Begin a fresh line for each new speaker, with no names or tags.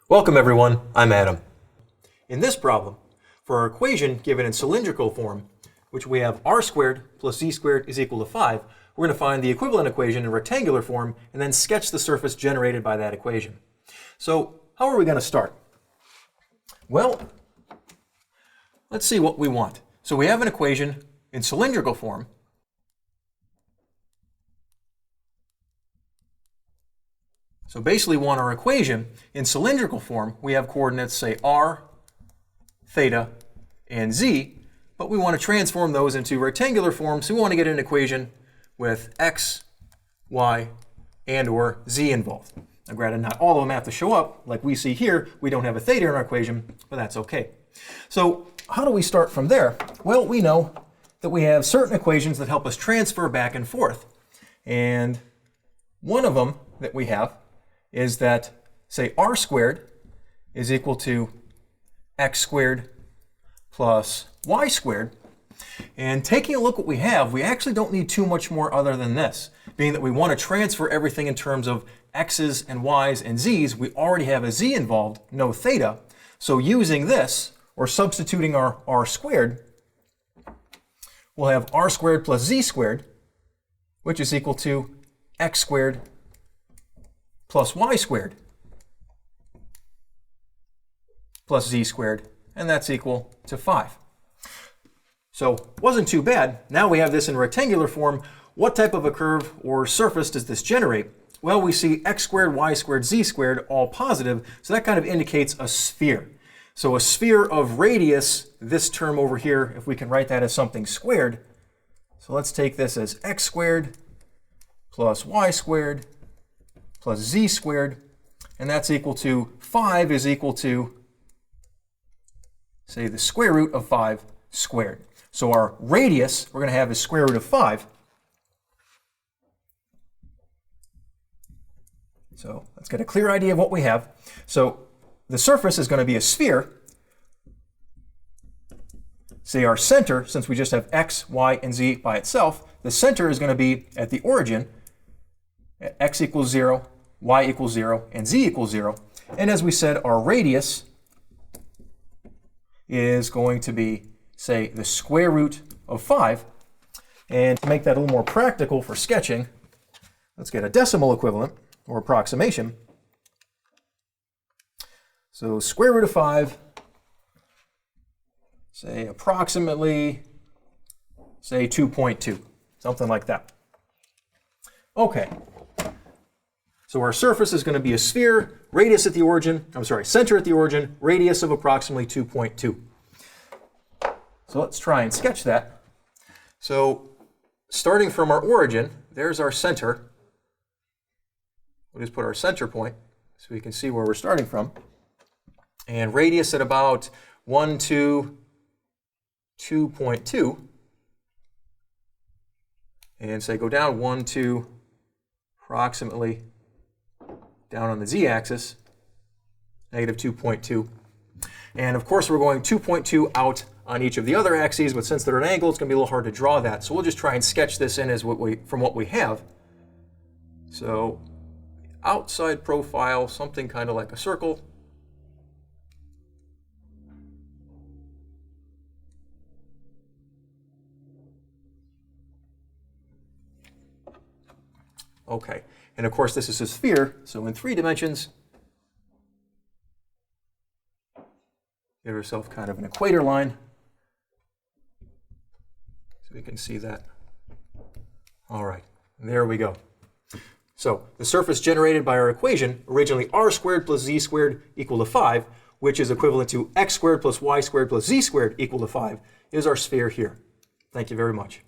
Welcome everyone, I'm Adam. In this problem, for our equation given in cylindrical form, which we have r squared plus z squared is equal to 5, we're going to find the equivalent equation in rectangular form and then sketch the surface generated by that equation. So how are we going to start? Well, let's see what we want. So we have an equation in cylindrical form. So basically we want our equation in cylindrical form. We have coordinates, say, r, theta, and z, but we want to transform those into rectangular form, so we want to get an equation with x, y, and or z involved. Now granted, not all of them have to show up. Like we see here, we don't have a theta in our equation, but that's okay. So how do we start from there? Well, we know that we have certain equations that help us transfer back and forth. And one of them that we have is that, say, r squared is equal to x squared plus y squared. And taking a look at what we have, we actually don't need too much more other than this. Being that we want to transfer everything in terms of x's and y's and z's, we already have a z involved, no theta. So using this, or substituting our r squared, we'll have r squared plus z squared, which is equal to x squared plus y squared plus z squared, and that's equal to 5. So wasn't too bad. Now we have this in rectangular form. What type of a curve or surface does this generate? Well, we see x squared, y squared, z squared, all positive, so that kind of indicates a sphere. So a sphere of radius, this term over here, if we can write that as something squared. So let's take this as x squared plus y squared plus z squared, and that's equal to 5 is equal to, say, the square root of 5 squared. So our radius we're going to have is square root of 5. So let's get a clear idea of what we have. So the surface is going to be a sphere. Say our center, since we just have x, y, and z by itself, the center is going to be at the origin at x equals 0, y equals 0, and z equals 0. And as we said, our radius is going to be, say, the square root of 5. And to make that a little more practical for sketching, let's get a decimal equivalent or approximation. So square root of 5, say approximately, say 2.2, something like that. Okay. So our surface is going to be a sphere, radius at the origin, center at the origin, radius of approximately 2.2. So let's try and sketch that. So starting from our origin, there's our center. We'll just put our center point so we can see where we're starting from. And radius at about 1, 2, 2.2. And say go down 1, 2, approximately down on the z-axis, negative 2.2. And of course we're going 2.2 out on each of the other axes, but since they're at an angle, it's going to be a little hard to draw that. So we'll just try and sketch this in as from what we have. So outside profile, something kind of like a circle. Okay, and of course this is a sphere, so in 3 dimensions, give yourself kind of an equator line, so we can see that. All right, there we go. So the surface generated by our equation, originally r squared plus z squared equal to 5, which is equivalent to x squared plus y squared plus z squared equal to 5, is our sphere here. Thank you very much.